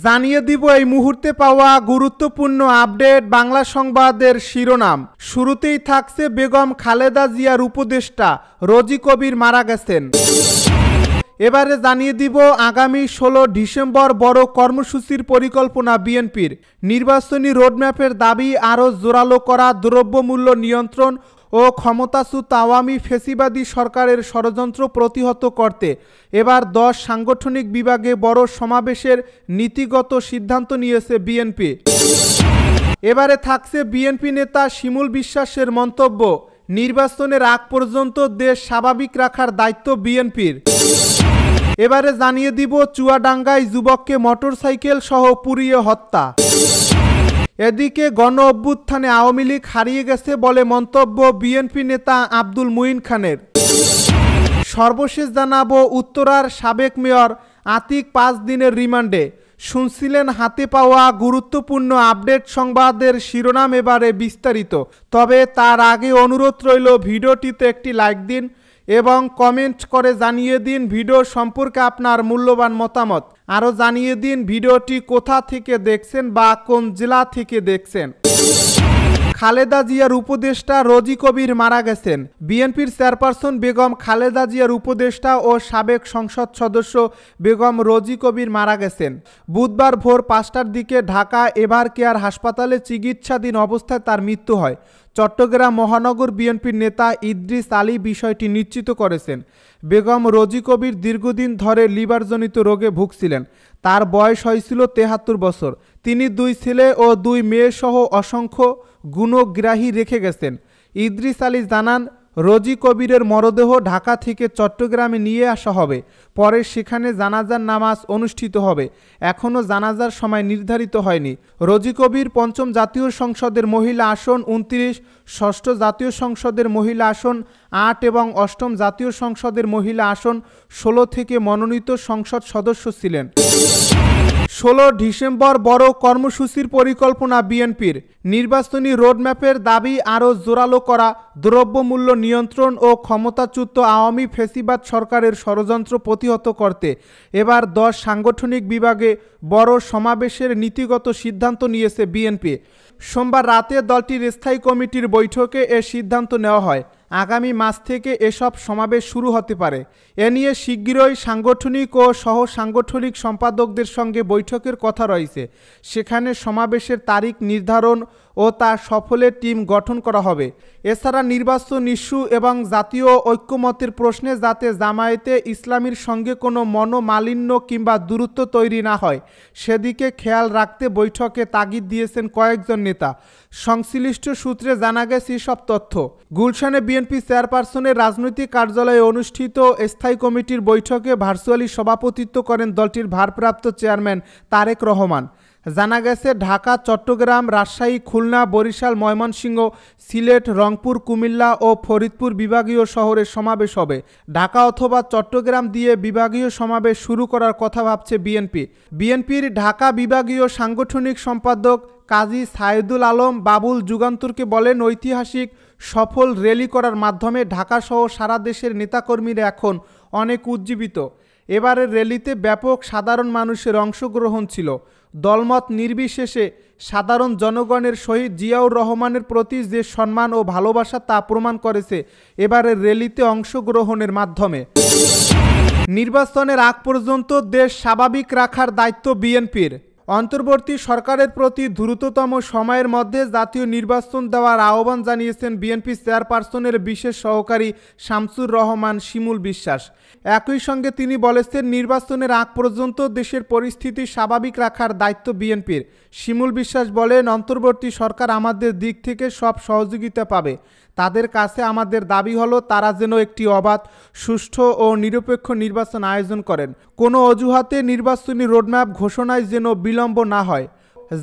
জানিয়ে দিব এই মুহূর্তে পাওয়া গুরুত্বপূর্ণ আপডেট বাংলা সংবাদের শিরোনাম। শুরুতেই থাকছে বেগম খালেদা জিয়ার উপদেষ্টা রোজি কবির মারা গেছেন। এবারে জানিয়ে দিব আগামী 16 ডিসেম্বর বড় কর্মসূচির পরিকল্পনা বিএনপির। নির্বাচনী রোডম্যাপের দাবি আরও জোরালো করা, দ্রব্যমূল্য নিয়ন্ত্রণ ও ক্ষমতাচ্যুত আওয়ামী ফ্যাসিবাদী সরকারের ষড়যন্ত্র প্রতিহত করতে এবার 10 সাংগঠনিক বিভাগে বড় সমাবেশের নীতিগত সিদ্ধান্ত নিয়েছে বিএনপি। এবারে থাকছে বিএনপি নেতা শিমুল বিশ্বাসের মন্তব্য, নির্বাচনের আগ পর্যন্ত দেশ স্বাভাবিক রাখার দায়িত্ব বিএনপির। এবারে জানিয়ে দিব চুয়াডাঙ্গায় যুবককে মোটরসাইকেল সহ পুড়িয়ে হত্যা। এদিকে গণ অভ্যুত্থানে আওয়ামী লীগ হারিয়ে গেছে বলে মন্তব্য বিএনপি নেতা আব্দুল মুইন খানের। সর্বশেষ জানাবো উত্তরার সাবেক মেয়র আতিক 5 দিনের রিমান্ডে। শুনছিলেন হাতে পাওয়া গুরুত্বপূর্ণ আপডেট সংবাদের শিরোনাম, এবারে বিস্তারিত। তবে তার আগে অনুরোধ রইল ভিডিওটিতে একটি লাইক দিন এবং কমেন্ট করে জানিয়ে দিন ভিডিও সম্পর্কে আপনার মূল্যবান মতামত। আরও জানিয়ে দিন ভিডিওটি কোথা থেকে দেখছেন বা কোন জেলা থেকে দেখছেন। খালেদা জিয়ার উপদেষ্টা রোজি কবির মারা গেছেন। বিএনপির চেয়ারপারসন বেগম খালেদা জিয়ার উপদেষ্টা ও সাবেক সংসদ সদস্য বেগম রোজি কবির মারা গেছেন। বুধবার ভোর 5টার দিকে ঢাকা এভার কেয়ার হাসপাতালে চিকিৎসাধীন অবস্থায় তার মৃত্যু হয়। চট্টগ্রাম মহানগর বিএনপির নেতা ইদ্রিস আলী বিষয়টি নিশ্চিত করেছেন। বেগম রোজি কবির দীর্ঘদিন ধরে লিভারজনিত রোগে ভুগছিলেন। তার বয়স হয়েছিল 73 বছর। তিনি 2 ছেলে ও 2 মেয়ে সহ অসংখ্য গুণগ্রাহী রেখে গেছেন। ইদ্রিস আলী জানান, রোজি কবিরের মরদেহ ঢাকা থেকে চট্টগ্রামে নিয়ে আসা হবে। পরে সেখানে জানাজার নামাজ অনুষ্ঠিত হবে। এখনও জানাজার সময় নির্ধারিত হয়নি। রোজি কবির 5ম জাতীয় সংসদের মহিলা আসন 29, 6ষ্ঠ জাতীয় সংসদের মহিলা আসন 8 এবং 8ম জাতীয় সংসদের মহিলা আসন 16 থেকে মনোনীত সংসদ সদস্য ছিলেন। 16 ডিসেম্বর বড় কর্মসূচির পরিকল্পনা বিএনপির। নির্বাচনী রোডম্যাপের দাবি আরও জোরালো করা, দ্রব্যমূল্য নিয়ন্ত্রণ ও ক্ষমতাচ্যুত আওয়ামী ফ্যাসিবাদ সরকারের ষড়যন্ত্র প্রতিহত করতে এবার 10 সাংগঠনিক বিভাগে বড় সমাবেশের নীতিগত সিদ্ধান্ত নিয়েছে বিএনপি। সোমবার রাতে দলটির স্থায়ী কমিটির বৈঠকে এ সিদ্ধান্ত নেওয়া হয়। আগামী মাস থেকে এসব সমাবেশ শুরু হতে পারে। এ নিয়ে শিগগিরই সাংগঠনিক ও সহ সাংগঠনিক সম্পাদকদের সঙ্গে বৈঠকের কথা রয়েছে। সেখানে সমাবেশের তারিখ নির্ধারণ ও তা সফলের টিম গঠন করা হবে। এছাড়া নির্বাচন ইস্যু এবং জাতীয় ঐক্যমতের প্রশ্নে যাতে জামায়াতে ইসলামীর সঙ্গে কোনো মনোমালিন্য কিংবা দূরত্ব তৈরি না হয় সেদিকে খেয়াল রাখতে বৈঠকে তাগিদ দিয়েছেন কয়েকজন নেতা। সংশ্লিষ্ট সূত্রে জানা গেছে সব তথ্য। গুলশানে বিএনপি চেয়ারপারসনের রাজনৈতিক কার্যালয়ে অনুষ্ঠিত স্থায়ী কমিটির বৈঠকে ভার্চুয়ালি সভাপতিত্ব করেন দলটির ভারপ্রাপ্ত চেয়ারম্যান তারেক রহমান। জানা গেছে ঢাকা, চট্টগ্রাম, রাজশাহী, খুলনা, বরিশাল, ময়মনসিংহ, সিলেট, রংপুর, কুমিল্লা ও ফরিদপুর বিভাগীয় শহরে সমাবেশ হবে। ঢাকা অথবা চট্টগ্রাম দিয়ে বিভাগীয় সমাবেশ শুরু করার কথা ভাবছে বিএনপি। বিএনপির ঢাকা বিভাগীয় সাংগঠনিক সম্পাদক কাজী সাইদুল আলম বাবুল যুগান্তরকে বলেন, ঐতিহাসিক সফল র্যালি করার মাধ্যমে ঢাকাসহ সারা দেশের নেতাকর্মীরা এখন অনেক উজ্জীবিত। এবারের র্যালিতে ব্যাপক সাধারণ মানুষের অংশগ্রহণ ছিল। দলমত নির্বিশেষে সাধারণ জনগণের শহীদ জিয়াউর রহমানের প্রতি যে সম্মান ও ভালোবাসা তা প্রমাণ করেছে এবারের র্যালিতে অংশগ্রহণের মাধ্যমে। নির্বাচনের আগ পর্যন্ত দেশ স্বাভাবিক রাখার দায়িত্ব বিএনপির। অন্তর্বর্তী সরকারের প্রতি দ্রুততম সময়ের মধ্যে জাতীয় নির্বাচন দেওয়ার আহ্বান জানিয়েছেন বিএনপি চেয়ারপারসনের বিশেষ সহকারী শামসুর রহমান শিমুল বিশ্বাস। একই সঙ্গে তিনি বলেছেন, নির্বাচনের আগ পর্যন্ত দেশের পরিস্থিতি স্বাভাবিক রাখার দায়িত্ব বিএনপির। শিমুল বিশ্বাস বলেন, অন্তর্বর্তী সরকার আমাদের দিক থেকে সব সহযোগিতা পাবে। তাদের কাছে আমাদের দাবি হলো তারা যেন একটি অবাধ, সুষ্ঠু ও নিরপেক্ষ নির্বাচন আয়োজন করেন। কোনো অজুহাতে নির্বাচনী রোডম্যাপ ঘোষণায় যেন বিলম্ব না হয়।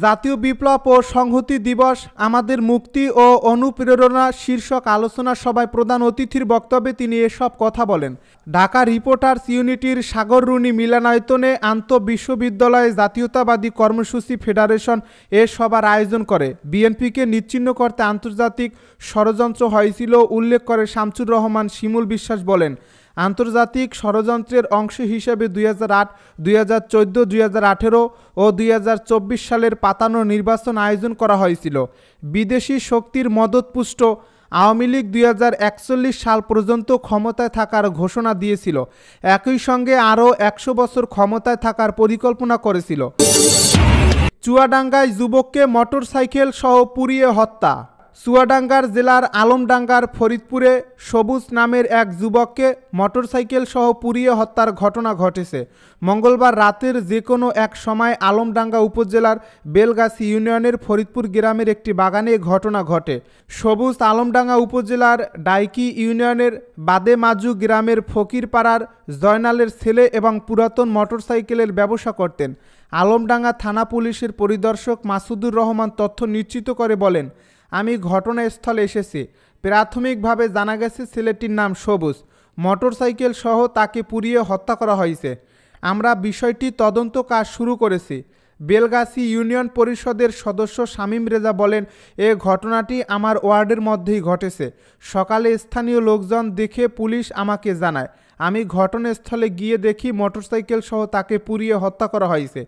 জাতীয় বিপ্লব ও সংহতি দিবস আমাদের মুক্তি ও অনুপ্রেরণা শীর্ষক আলোচনা সভায় প্রধান অতিথির বক্তব্যে তিনি এসব কথা বলেন। ঢাকা রিপোর্টার্স ইউনিটির সাগররুনি মিলনায়তনে আন্তঃবিশ্ববিদ্যালয় জাতীয়তাবাদী কর্মসূচি ফেডারেশন এ সভার আয়োজন করে। বিএনপিকে নিশ্চিহ্ন করতে আন্তর্জাতিক ষড়যন্ত্র হয়েছিল উল্লেখ করে শামসুর রহমান শিমুল বিশ্বাস বলেন, আন্তর্জাতিক ষড়যন্ত্রের অংশ হিসেবে 2008, 2014, 2018 ও 2024 সালের পাতানো নির্বাচন আয়োজন করা হয়েছিল। বিদেশি শক্তির মদতপুষ্ট আওয়ামী লীগ 2041 সাল পর্যন্ত ক্ষমতায় থাকার ঘোষণা দিয়েছিল। একই সঙ্গে আরও 100 বছর ক্ষমতায় থাকার পরিকল্পনা করেছিল। চুয়াডাঙ্গায় যুবককে মোটরসাইকেল সহ পুড়িয়ে হত্যা। চুয়াডাঙ্গার জেলার আলমডাঙ্গার ফরিদপুরে সবুজ নামের এক যুবককে মোটরসাইকেল সহ পুড়িয়ে হত্যার ঘটনা ঘটেছে। মঙ্গলবার রাতের যে কোনো এক সময় আলমডাঙ্গা উপজেলার বেলগাছি ইউনিয়নের ফরিদপুর গ্রামের একটি বাগানে ঘটনা ঘটে। সবুজ আলমডাঙ্গা উপজেলার ডাইকি ইউনিয়নের বাদেমাজু গ্রামের ফকিরপাড়ার জয়নালের ছেলে এবং পুরাতন মোটরসাইকেলের ব্যবসা করতেন। আলমডাঙ্গা থানা পুলিশের পরিদর্শক মাসুদুর রহমান তথ্য নিশ্চিত করে বলেন, আমি ঘটনাস্থলে এসেছি। প্রাথমিকভাবে জানা গেছে ছেলেটির নাম সবুজ। মোটরসাইকেল সহ তাকে পুড়িয়ে হত্যা করা হয়েছে। আমরা বিষয়টি তদন্ত কাজ শুরু করেছি। বেলগাছি ইউনিয়ন পরিষদের সদস্য শামীম রেজা বলেন, এ ঘটনাটি আমার ওয়ার্ডের মধ্যেই ঘটেছে। সকালে স্থানীয় লোকজন দেখে পুলিশ আমাকে জানায়। আমি ঘটনাস্থলে গিয়ে দেখি মোটরসাইকেল সহ তাকে পুড়িয়ে হত্যা করা হয়েছে।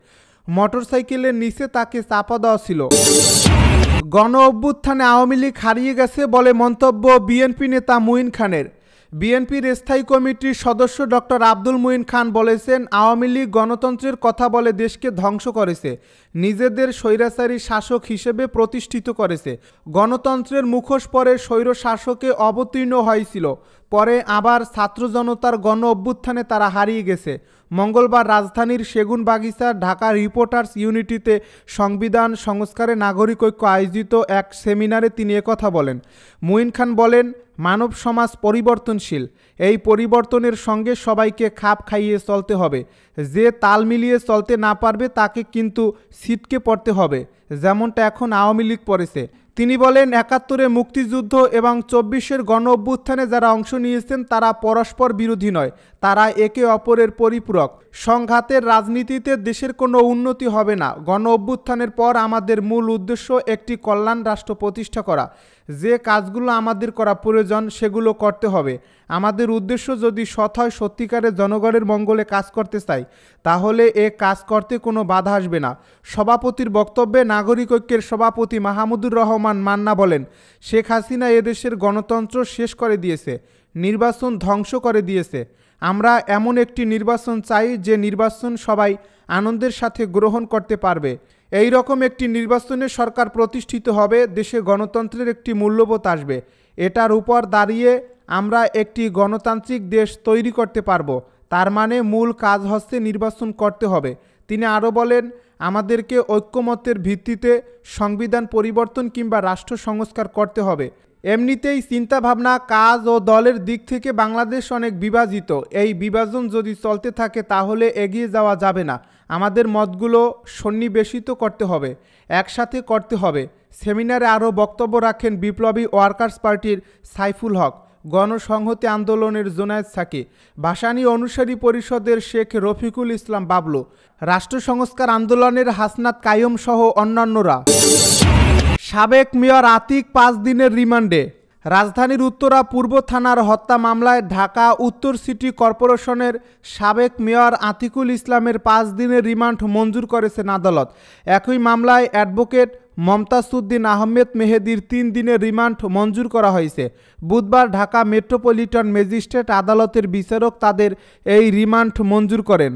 মোটরসাইকেলের নিচে তাকে চাপা দেওয়া ছিল। গণ অভ্যুত্থানে আওয়ামী লীগ হারিয়ে গেছে বলে মন্তব্য বিএনপি নেতা মুঈন খানের। বিএনপির স্থায়ী কমিটির সদস্য ডক্টর আব্দুল মুঈন খান বলেছেন, আওয়ামী লীগ গণতন্ত্রের কথা বলে দেশকে ধ্বংস করেছে, নিজেদের স্বৈরাচারী শাসক হিসেবে প্রতিষ্ঠিত করেছে। গণতন্ত্রের মুখোশ পরে স্বৈর শাসকে অবতীর্ণ হয়েছিল, পরে আবার ছাত্র জনতার গণ অভ্যুত্থানে তারা হারিয়ে গেছে। মঙ্গলবার রাজধানীর সেগুনবাগিচার ঢাকা রিপোর্টার্স ইউনিটিতে সংবিধান সংস্কারে নাগরিক ঐক্য আয়োজিত এক সেমিনারে তিনি একথা বলেন। মুঈন খান বলেন, মানব সমাজ পরিবর্তনশীল, এই পরিবর্তনের সঙ্গে সবাইকে খাপ খাইয়ে চলতে হবে। যে তাল মিলিয়ে চলতে না পারবে তাকে কিন্তু ছিটকে পড়তে হবে, যেমনটা এখন আওয়ামী লীগ পড়েছে। তিনি বলেন, ৭১-এ মুক্তিযুদ্ধ এবং ২৪-এর গণ অভ্যুত্থানে যারা অংশ নিয়েছেন তারা পরস্পর বিরোধী নয়, তারা একে অপরের পরিপূরক। সংঘাতের রাজনীতিতে দেশের কোনো উন্নতি হবে না। গণ অভ্যুত্থানের পর আমাদের মূল উদ্দেশ্য একটি কল্যাণ রাষ্ট্র প্রতিষ্ঠা করা। যে কাজগুলো আমাদের করা প্রয়োজন সেগুলো করতে হবে। আমাদের উদ্দেশ্য যদি সৎ হয়, সত্যিকারের জনগণের মঙ্গলে কাজ করতে চাই, তাহলে এ কাজ করতে কোনো বাধা আসবে না। সভাপতির বক্তব্যে নাগরিক ঐক্যের সভাপতি মাহমুদুর রহমান মান্না বলেন, শেখ হাসিনা এদেশের গণতন্ত্র শেষ করে দিয়েছে, নির্বাচন ধ্বংস করে দিয়েছে। আমরা এমন একটি নির্বাচন চাই যে নির্বাচন সবাই আনন্দের সাথে গ্রহণ করতে পারবে। এই রকম একটি নির্বাচনে সরকার প্রতিষ্ঠিত হবে, দেশে গণতন্ত্রের একটি মূল্যবোধ আসবে। এটার উপর দাঁড়িয়ে আমরা একটি গণতান্ত্রিক দেশ তৈরি করতে পারব। তার মানে মূল কাজ হচ্ছে নির্বাচন করতে হবে। তিনি আরও বলেন, আমাদেরকে ঐক্যমত্যের ভিত্তিতে সংবিধান পরিবর্তন কিংবা রাষ্ট্র সংস্কার করতে হবে। এমনিতেই চিন্তাভাবনা, কাজ ও দলের দিক থেকে বাংলাদেশ অনেক বিভাজিত। এই বিভাজন যদি চলতে থাকে তাহলে এগিয়ে যাওয়া যাবে না। আমাদের মতগুলো সন্নিবেশিত করতে হবে, একসাথে করতে হবে। সেমিনারে আরও বক্তব্য রাখেন বিপ্লবী ওয়ার্কার্স পার্টির সাইফুল হক, গণসংহতি আন্দোলনের জোনায়েদ সাকি, ভাসানী অনুসারী পরিষদের শেখ রফিকুল ইসলাম বাবলু, রাষ্ট্র সংস্কার আন্দোলনের হাসনাত কাইয়ুম সহ অন্যান্যরা। সাবেক মেয়র আতিক 5 দিনের রিমান্ডে। রাজধানীর উত্তরা পূর্ব থানার হত্যা মামলায় ঢাকা উত্তর সিটি কর্পোরেশনের সাবেক মেয়র আতিকুল ইসলামের 5 দিনের রিমান্ড মঞ্জুর করেছেন আদালত। একই মামলায় অ্যাডভোকেট মমতাজ উদ্দিন আহমেদ মেহেদীর 3 দিনের রিমান্ড মঞ্জুর করা হয়েছে। বুধবার ঢাকা মেট্রোপলিটন ম্যাজিস্ট্রেট আদালতের বিচারক তাদের এই রিমান্ড মঞ্জুর করেন।